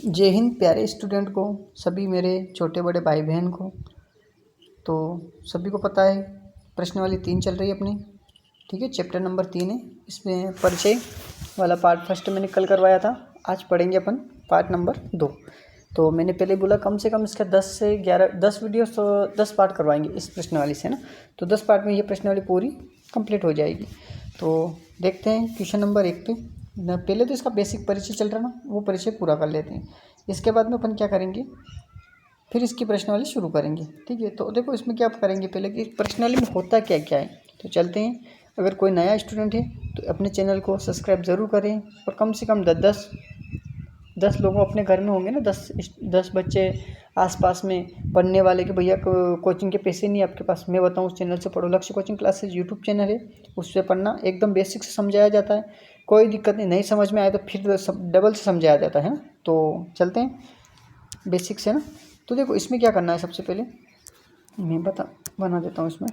जय हिंद प्यारे स्टूडेंट को, सभी मेरे छोटे बड़े भाई बहन को। तो सभी को पता है प्रश्नावली 3 चल रही है अपनी, ठीक है। चैप्टर नंबर 3 है, इसमें परिचय वाला पार्ट फर्स्ट मैंने कल करवाया था। आज पढ़ेंगे अपन पार्ट नंबर 2। तो मैंने पहले बोला कम से कम इसका 10 से 11 10 वीडियो तो 10 पार्ट करवाएंगे इस प्रश्नावली से ना। तो 10 पार्ट में ये प्रश्नावली पूरी कंप्लीट हो जाएगी। तो देखते हैं क्वेश्चन नंबर 1 पे। पहले तो इसका बेसिक परिचय चल रहा ना, वो परिचय पूरा कर लेते हैं। इसके बाद में अपन क्या करेंगे, फिर इसकी प्रश्नावली शुरू करेंगे, ठीक है। तो देखो इसमें क्या करेंगे पहले कि प्रश्नावली में होता क्या क्या है, तो चलते हैं। अगर कोई नया स्टूडेंट है तो अपने चैनल को सब्सक्राइब ज़रूर करें, और कम से कम 10 लोग अपने घर में होंगे ना, 10 बच्चे आसपास में पढ़ने वाले कि भैया कोचिंग के पैसे नहीं आपके पास, मैं बताऊँ उस चैनल से पढ़ो। लक्ष्य कोचिंग क्लासेज यूट्यूब चैनल है, उससे पढ़ना एकदम बेसिक से समझाया जाता है। कोई दिक्कत नहीं समझ में आए तो फिर डबल से समझाया जाता है ना। तो चलते हैं बेसिक से ना। तो देखो इसमें क्या करना है, सबसे पहले मैं बना देता हूँ इसमें।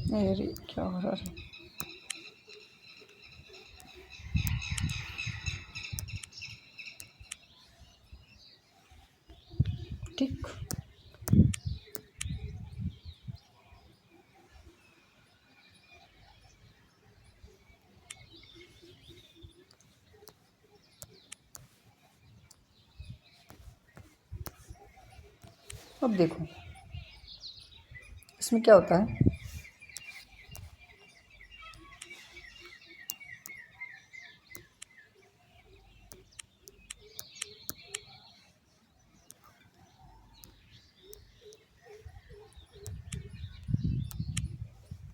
अरे क्या हो रहा है, ठीक। अब देखो इसमें क्या होता है,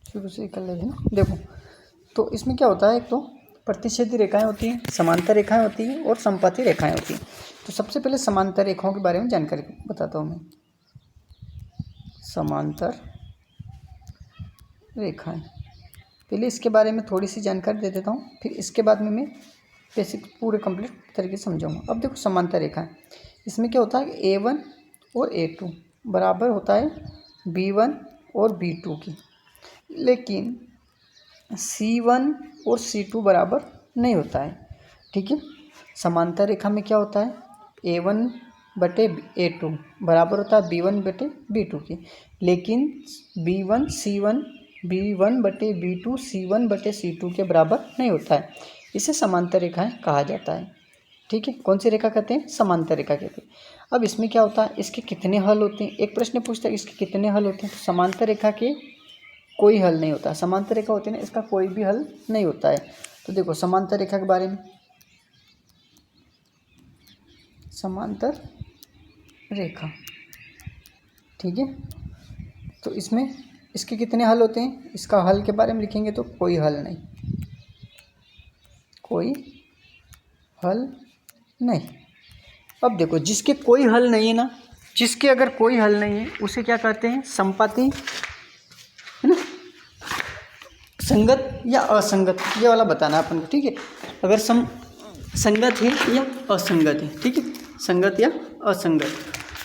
शुरू से कर लेते हैं ना। देखो तो इसमें क्या होता है, एक तो प्रतिच्छेदी रेखाएं होती हैं, समांतर रेखाएं होती हैं और समपाती रेखाएं होती हैं। तो सबसे पहले समांतर रेखाओं के बारे में जानकारी बताता हूँ मैं। समांतर रेखाएं, पहले इसके बारे में थोड़ी सी जानकारी दे देता हूँ, फिर इसके बाद में मैं बेसिक पूरे कंप्लीट तरीके से समझाऊंगा। अब देखो समांतर रेखाएं, इसमें क्या होता है A1 और A2 बराबर होता है B1 और B2 की, लेकिन C1 और C2 बराबर नहीं होता है, ठीक है। समांतर रेखा में क्या होता है A1 बटे A2 बराबर होता है B1 बटे B2 की, लेकिन B1 बटे B2 C1 बटे C2 के बराबर नहीं होता है। इसे समांतर रेखाएं कहा जाता है, ठीक है। कौन सी रेखा कहते हैं, समांतर रेखा कहते हैं। अब इसमें क्या होता है, इसके कितने हल होते हैं, एक प्रश्न पूछता है इसके कितने हल होते हैं। तो समांतर रेखा के कोई हल नहीं होता, समांतर रेखा होती है ना, इसका कोई भी हल नहीं होता है। तो देखो समांतर रेखा के बारे में, समांतर रेखा, ठीक है। तो इसमें इसके कितने हल होते हैं, इसका हल के बारे में लिखेंगे तो कोई हल नहीं, कोई हल नहीं। अब देखो जिसके कोई हल नहीं है ना, जिसके अगर कोई हल नहीं है उसे क्या कहते हैं, संपाती, है ना। संगत या असंगत ये वाला बताना है अपन को, ठीक है। अगर संगत है या असंगत है, ठीक है, संगत या असंगत।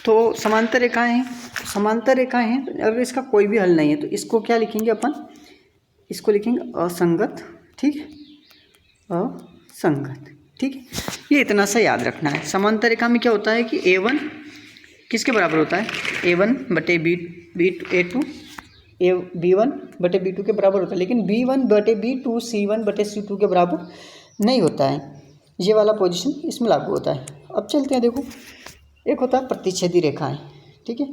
तो समांतर रेखाएं हैं, समांतर रेखाएं हैं, अगर इसका कोई भी हल नहीं है तो इसको क्या लिखेंगे अपन, इसको लिखेंगे असंगत, ठीक है, असंगत, ठीक है। ये इतना सा याद रखना है। समांतर रेखा में क्या होता है कि A1 किसके बराबर होता है, A1 बटे A2 B1 बटे B2 के बराबर होता है, लेकिन B1 बटे B2 C1 बटे C2 के बराबर नहीं होता है। ये वाला पोजीशन इसमें लागू होता है। अब चलते हैं, देखो एक होता है प्रतिच्छेदी रेखाएं, ठीक है,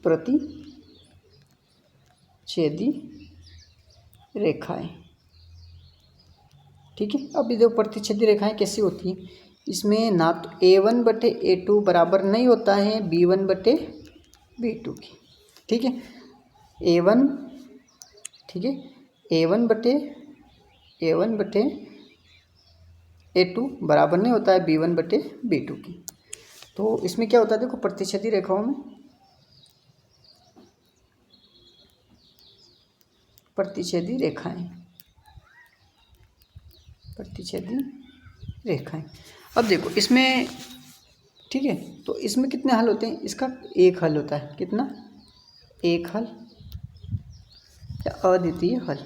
प्रतिच्छेदी रेखाएं, ठीक है। अब देखो प्रतिच्छेदी रेखाएं कैसी होती हैं, इसमें ना तो A1 बटे A2 बराबर नहीं होता है B1 बटे B2 की, ठीक है। A1, ठीक है, A1 बटे A2 बराबर नहीं होता है B1 बटे B2 की। तो इसमें क्या होता है, देखो प्रतिच्छेदी रेखाओं में, प्रतिच्छेदी रेखाएं, प्रतिच्छेदी रेखाएं। अब देखो इसमें, ठीक है, तो इसमें कितने हल होते हैं, इसका एक हल होता है, कितना, एक हल या अद्वितीय हल,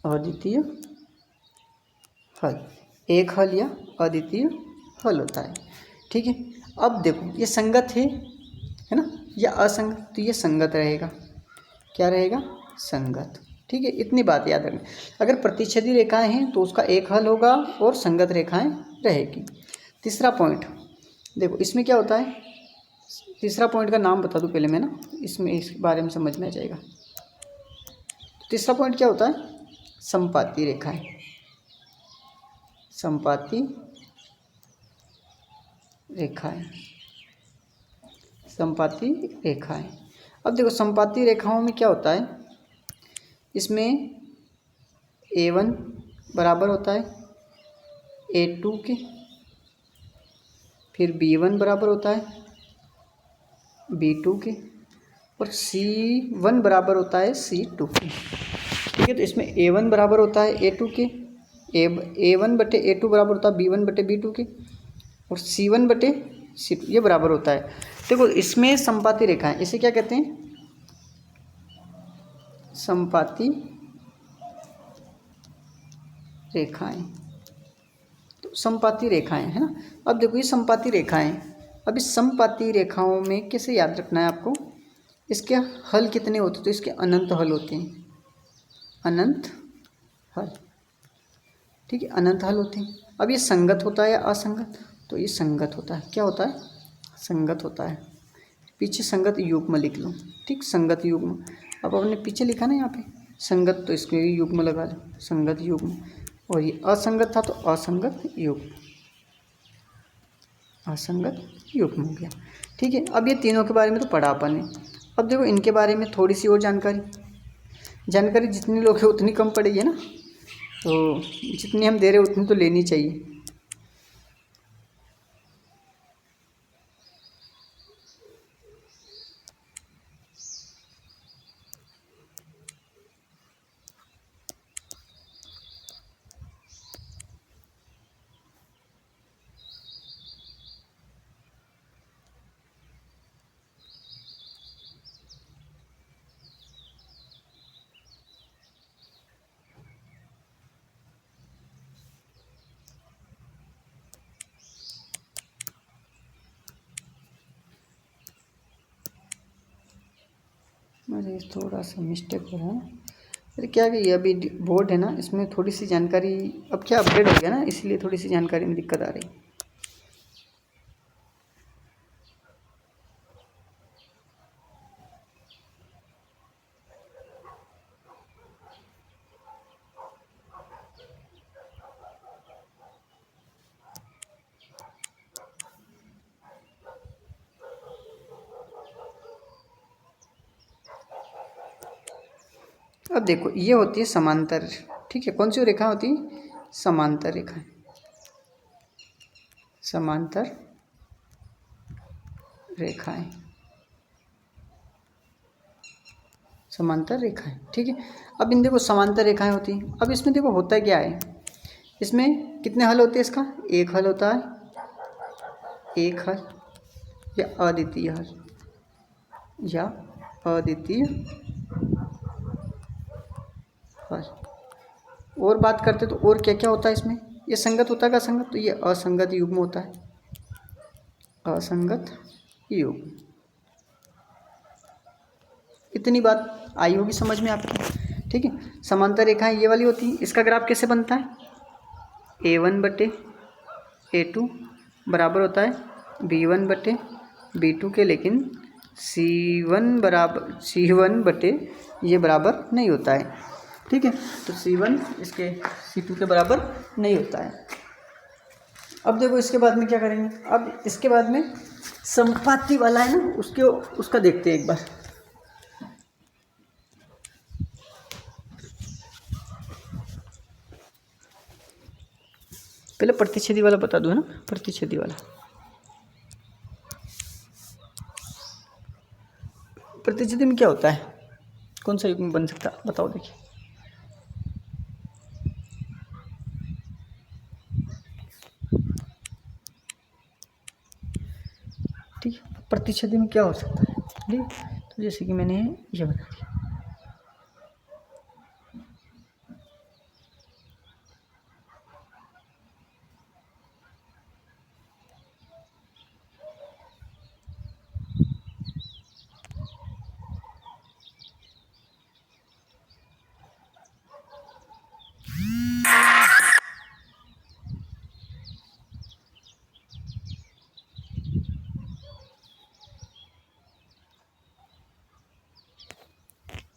अद्वितीय हल, एक हल या अद्वितीय हल होता है। ठीक है, अब देखो ये संगत है ना, या असंगत, तो ये संगत रहेगा। क्या रहेगा? संगत। ठीक है, इतनी बात याद रखना। अगर प्रतिच्छेदी रेखाएं हैं तो उसका एक हल होगा और संगत रेखाएं रहेगी। तीसरा पॉइंट देखो, इसमें क्या होता है, तीसरा पॉइंट का नाम बता दूं पहले मैं ना, इसमें इस बारे में समझना चाहिएगा। तीसरा पॉइंट क्या होता है? समपाती रेखाएं, समपाती रेखाएं, समपाती रेखाएं। अब देखो समपाती रेखाओं में क्या होता है, इसमें A1 बराबर होता है A2 के, फिर B1 बराबर होता है B2 के, और C1 बराबर होता है C2 के। ठीक है, तो इसमें A1 बराबर होता है A2 के, A1 बटे A2 बराबर होता है B1 बटे B2 के, और C1 बटे C2 ये बराबर होता है। देखो इसमें समपाती रेखाएं, इसे क्या कहते हैं? समपाती रेखाएं। तो समपाती रेखाएं है ना। अब देखो ये समपाती रेखाएं, अब इस समपाती रेखाओं में कैसे याद रखना है आपको, इसके हल कितने होते हैं? तो इसके अनंत हल होते हैं, अनंत हल। ठीक है, अनंत हल होते हैं। अब ये संगत होता है या असंगत? तो ये संगत होता है। क्या होता है? संगत होता है। पीछे संगत युग्म लिख लो। ठीक, संगत युग्म। अब आपने पीछे लिखा ना यहाँ पे संगत, तो इसमें युग्म लगा लो, संगत युग्म। और ये असंगत था तो असंगत युग्म, असंगत युग्म हो गया। ठीक है, अब ये तीनों के बारे में तो पढ़ा अपन ने। अब देखो इनके बारे में थोड़ी सी और जानकारी, जानकारी जितनी लोग हैं उतनी कम पड़ेगी है ना, तो जितनी हम दे रहे हैं उतनी तो लेनी चाहिए। अरे थोड़ा सा मिस्टेक हो रहा है। अरे क्या कि ये अभी बोर्ड है ना, इसमें थोड़ी सी जानकारी अब क्या अपडेट हो गया ना, इसलिए थोड़ी सी जानकारी में दिक्कत आ रही। अब देखो ये होती है समांतर। ठीक है, कौन सी रेखा होती है? समांतर रेखाएं, समांतर रेखाएं, समांतर रेखाएं। ठीक है, अब इन देखो समांतर रेखाएं होती हैं। अब इसमें देखो होता क्या है, इसमें कितने हल होते हैं? इसका एक हल होता है, एक हल या अद्वितीय हल, या अद्वितीय हल। और बात करते तो और क्या क्या होता है इसमें? ये संगत होता है का संगत, तो ये असंगत युग्म होता है, असंगत युग्म। इतनी बात आई होगी समझ में आपकी। ठीक है, समांतर रेखाएं ये वाली होती हैं। इसका ग्राफ कैसे बनता है? A1 बटे A2 बराबर होता है B1 बटे B2 के, लेकिन C1 बटे ये बराबर नहीं होता है। ठीक है, तो C1 इसके C2 के बराबर नहीं होता है। अब देखो इसके बाद में क्या करेंगे, अब इसके बाद में समपाती वाला है ना, उसका देखते हैं एक बार। पहले प्रतिच्छेदी वाला बता दो है ना, प्रतिच्छेदी वाला। प्रतिच्छेदी में क्या होता है, कौन सा युग्म बन सकता है बताओ। देखिए ठीक है, प्रतिच्छेदी में क्या हो सकता है, ठीक है। तो जैसे कि मैंने ये बना दिया,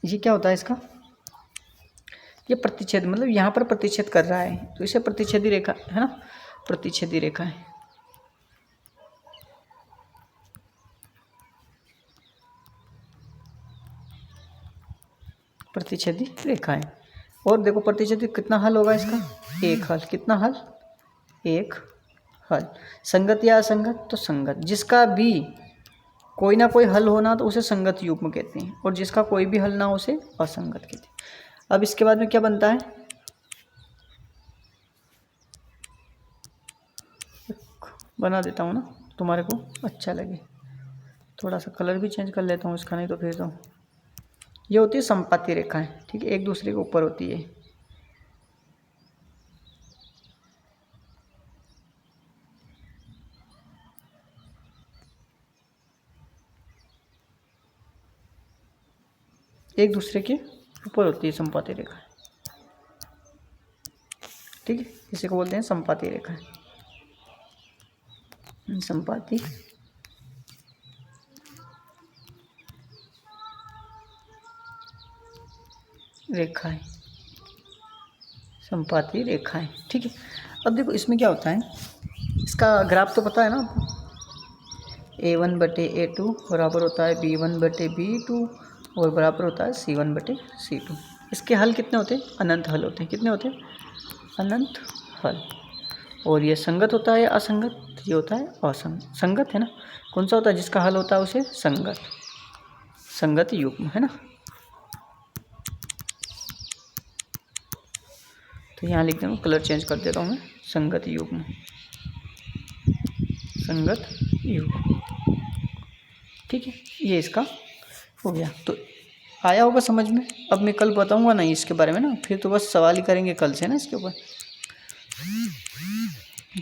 ये क्या होता है इसका, ये प्रतिच्छेद, मतलब यहाँ पर प्रतिच्छेद कर रहा है तो इसे प्रतिच्छेदी रेखा है ना, प्रतिच्छेदी रेखा है। प्रतिच्छेदी रेखा है। और देखो प्रतिच्छेदी कितना हल होगा इसका, एक हल। कितना हल, एक हल। संगत या असंगत, तो संगत। जिसका भी कोई ना कोई हल होना तो उसे संगत युग्म कहते हैं, और जिसका कोई भी हल ना हो उसे असंगत कहते हैं। अब इसके बाद में क्या बनता है, बना देता हूँ ना तुम्हारे को अच्छा लगे, थोड़ा सा कलर भी चेंज कर लेता हूँ इसका, नहीं तो फिर तो ये होती है संपाती रेखाएं, ठीक है, एक दूसरे के ऊपर होती है। एक दूसरे के ऊपर होती है संपाती रेखा, ठीक है, इसी को बोलते हैं संपाती रेखा, संपाती रेखाएं, संपाती रेखाएं, ठीक है। अब देखो इसमें क्या होता है, इसका ग्राफ तो पता है ना आपको, A1/A2 बराबर होता है B1/B2 और बराबर होता है C1/C2। इसके हल कितने होते हैं, अनंत हल होते हैं। कितने होते हैं, अनंत हल। और ये संगत होता है या असंगत, ये होता है असंगत। संगत है ना, कौन सा होता है, जिसका हल होता है उसे संगत, संगत युग्म, है ना। तो यहाँ लिख दूँ, कलर चेंज कर देता हूँ मैं, संगत युग्म, संगत युग्म, ठीक है। ये इसका हो गया, तो आया होगा समझ में। अब मैं कल बताऊंगा नहीं इसके बारे में ना, फिर तो बस सवाल ही करेंगे कल से ना इसके ऊपर,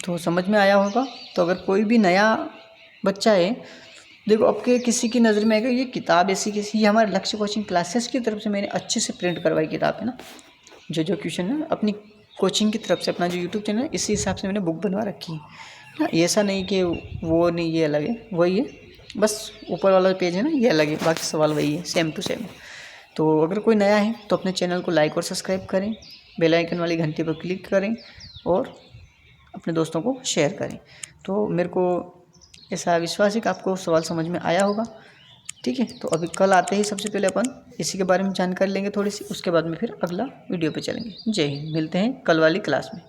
तो समझ में आया होगा। तो अगर कोई भी नया बच्चा है, देखो आपके किसी की नज़र में आएगा ये किताब ऐसी किसी, ये हमारे लक्ष्य कोचिंग क्लासेस की तरफ से मैंने अच्छे से प्रिंट करवाई किताब है ना, जो जो क्वेश्चन है अपनी कोचिंग की तरफ से, अपना जो यूट्यूब चैनल है इसी हिसाब से मैंने बुक बनवा रखी है ना। ऐसा नहीं कि वो नहीं, ये अलग है, वही है, बस ऊपर वाला पेज है ना ये अलग है, बाकी सवाल वही है, सेम टू सेम। तो अगर कोई नया है तो अपने चैनल को लाइक और सब्सक्राइब करें, बेल आइकन वाली घंटी पर क्लिक करें और अपने दोस्तों को शेयर करें। तो मेरे को ऐसा विश्वास है कि आपको सवाल समझ में आया होगा, ठीक है। तो अभी कल आते ही सबसे पहले अपन इसी के बारे में जानकारी लेंगे थोड़ी सी, उसके बाद में फिर अगला वीडियो पे चलेंगे। जय हिंद, मिलते हैं कल वाली क्लास में।